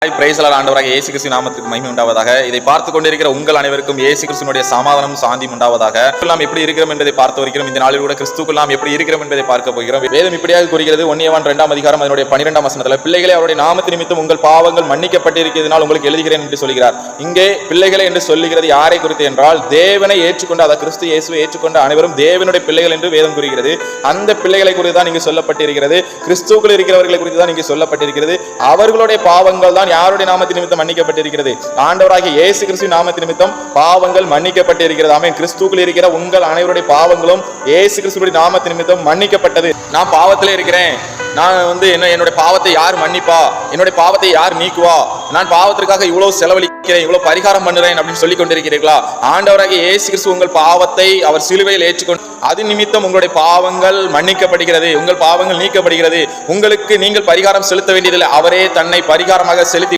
ஆண்டவராக இயேசு கிறிஸ்து நாமத்திற்கு மகிமை உண்டாவதாக. இதை பார்த்து கொண்டிருக்கிற உங்கள் அனைவருக்கும் இயேசு கிறிஸ்துவினுடைய சமாதானம் சாந்தி உண்டாவதாக. நாம் எப்படி இருக்கிறோம் என்பதை பார்த்து வருகிறோம். இந்த நாளில் கூட கிறிஸ்துக்குள் நாம் எப்படி இருக்கிறோம் என்பதை பார்க்க போகிறோம். வேதம் இப்படியாக கூறுகிறது. 1 யோவான் 2 அதிகாரம் அதனுடைய 12 வசனத்தில், பிள்ளைகளே அவருடைய நாமத்து நிமித்தம் உங்கள் பாவங்கள் மன்னிக்கப்பட்டிருக்கிறதுனால் உங்களுக்கு எழுதுகிறேன் என்று சொல்கிறார். இங்கே பிள்ளைகளை என்று சொல்லுகிறது யாரை குறித்து என்றால், தேவனை ஏற்றுக்கொண்டு, அதாவது கிறிஸ்து இயேசுவை ஏற்றுக்கொண்ட அனைவரும் தேவனுடைய பிள்ளைகள் என்று வேதம் கூறுகிறது. அந்த பிள்ளைகளை குறித்து தான் இங்கு சொல்லப்பட்டிருக்கிறது. கிறிஸ்துக்குள் இருக்கிறவர்களை குறித்து தான் இங்கு சொல்லப்பட்டிருக்கிறது. அவர்களுடைய பாவங்கள் தான் யாருடைய நாமத்தின் நிமித்தம் மன்னிக்கப்பட்டிருக்கிறது? ஆண்டவராகிய இயேசு கிறிஸ்து நாமத்தின் நிமித்தம் பாவங்கள் மன்னிக்கப்பட்டிருக்கிறது. ஆமென். கிறிஸ்துவுக்குள் இருக்கிற உங்கள் அனைவருடைய பாவங்களும் இயேசு கிறிஸ்துவின் நாமத்தின் நிமித்தம் மன்னிக்கப்பட்டது. நான் பாவத்திலே இருக்கிறேன், நான் என்னுடைய பாவத்தை யார் மன்னிப்பா, என்னுடைய பாவத்தை யார் நீக்குவா, நான் பாவத்திற்காக இவ்வளவு செலவழிக்கிறேன், இவ்வளவு பரிகாரம் பண்ணுறேன் அப்படின்னு சொல்லி கொண்டிருக்கிறீர்களா? ஆண்டவராகிய இயேசு கிறிஸ்து உங்கள் பாவத்தை அவர் சிலுவையில் ஏற்றுக்கொண்டு அது நிமித்தம் உங்களுடைய பாவங்கள் மன்னிக்கப்படுகிறது, உங்கள் பாவங்கள் நீக்கப்படுகிறது. உங்களுக்கு நீங்கள் பரிகாரம் செலுத்த வேண்டியதில்லை, அவரே தன்னை பரிகாரமாக செலுத்தி